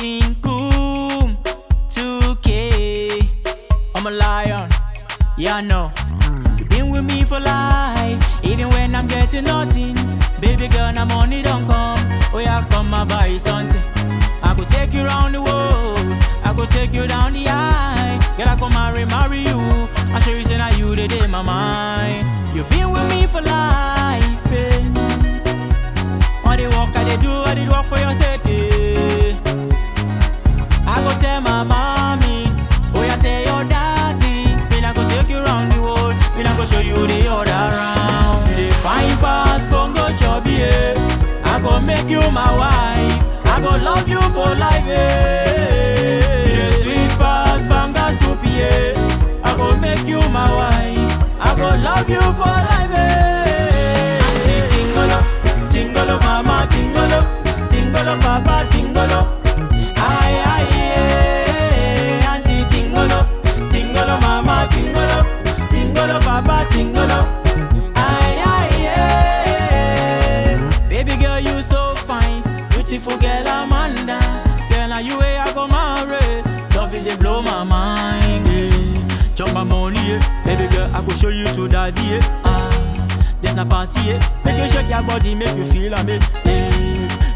King Coom, 2K. I'm a lion, yeah I know. You been with me for life, even when I'm getting nothing. Baby girl, now money don't come. Oh yeah, come and buy something. I could take you round the world, I could take you down the aisle. Girl, I come marry you. I show you say now you the day my mind. You been with me for life, babe. All the work I do, I did work for your sake. I go tell my mommy, oh yeah, tell your daddy. Then I go take you round the world, then I go show you the other round. You the fine pass, bongo chubby, I go make you my wife, I go love you for life, You the sweet pass, banga soup, I go make you my wife, I go love you for life, Auntie Tingolo, Tingolo mama, Tingolo, Tingolo papa, Tingolo. Aye, aye, Auntie Tingolo, Tingolo mama, Tingolo, Tingolo papa, Tingolo. Aye, aye, baby girl you so fine, beautiful girl Amanda. Girl now you way I go marry, love it they blow my mind. Chop my money, baby girl I go show you to daddy. There's no party, make you shake your body, make you feel a bit.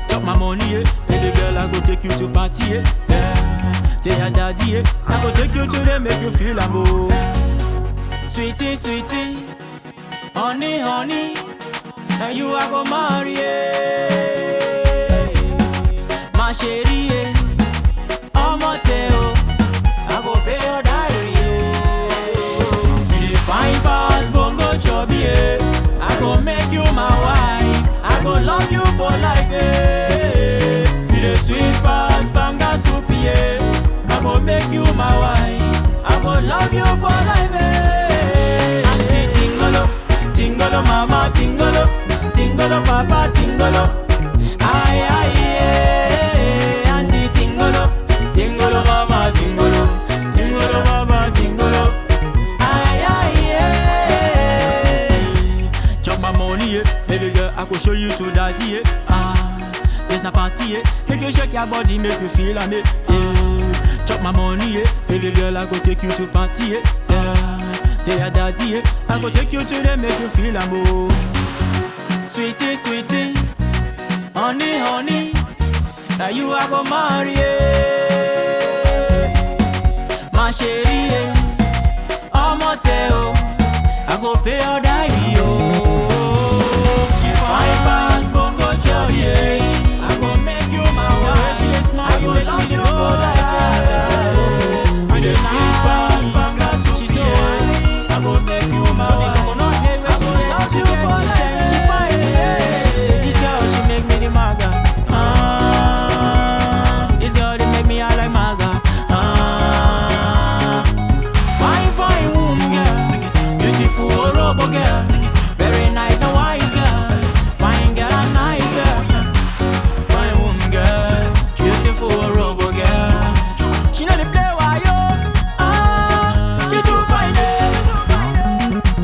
Chop my money, baby girl, I go take you to party, tell your daddy, I go take you to them, make you feel a move. Sweetie, sweetie, honey, honey, now you I go marry, my chérie, oh Mateo, I go pay your diary, you the fine pass, bongo chubby, I go make you my wife, I go love you for life, You the sweet pass, banga soup, I go make you my wife, I go love you for life, Auntie Tingolo, Tingolo mama, Tingolo, Tingolo papa, Tingolo. Aye, aye, Auntie Tingolo, Tingolo mama, Tingolo, Tingolo mama, Tingolo. Aye, aye, chop my money, baby girl, I go show you to daddy, there's no party, make you shake your body, make you feel a bit, Chop my money, baby girl, I go take you to party, tell your daddy, I go take you to them, make you feel a move. Sweetie, sweetie, honey, honey, now you I go marry, my chérie, oh Mateo, I go pay your diary, She fine pass, bongo chubby, I go make you my wife, she smile, I go love you for life, and the sweet pass, banga soup, she so nice, I go make you my wife, I go love you for life, she fine, this girl she make me the maga, this girl they make me I like maga, fine, fine woman girl, beautiful robo girl, very nice and wise girl, fine girl and nice girl, fine woman girl, beautiful robo girl. She know the play why yo, she too fine,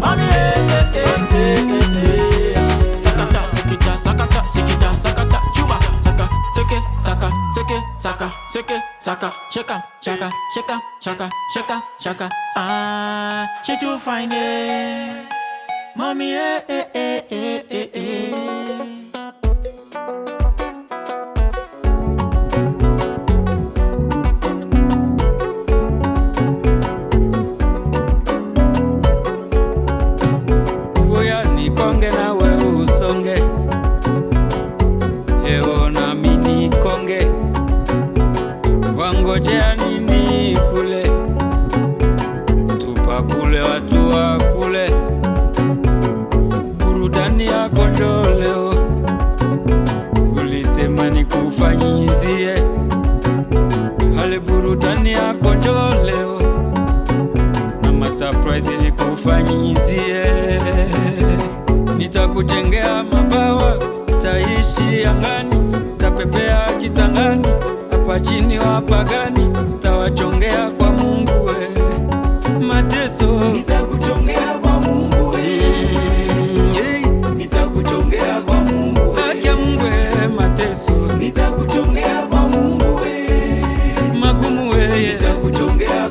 mommy, sakata, sikita, sakata, sikita, sakata, chuba, saka, seke, saka, seke, saka, seke, saka, shaka, shaka, shaka, shaka, shaka, shaka, she too fine, mommy, Goya nikonge na we usonge, leo na mini konge, wangojea nini kule, tupakule watu wakule, burudani yako njo leo, ulisema nikufanyizie, hale burudani yako njo leo, na masurprise nikufanyizie, nitakujengea mabawa, taishi angani, tapepea kisangani, hapa chini wapagani, tawachongea kwa Mungu, mateso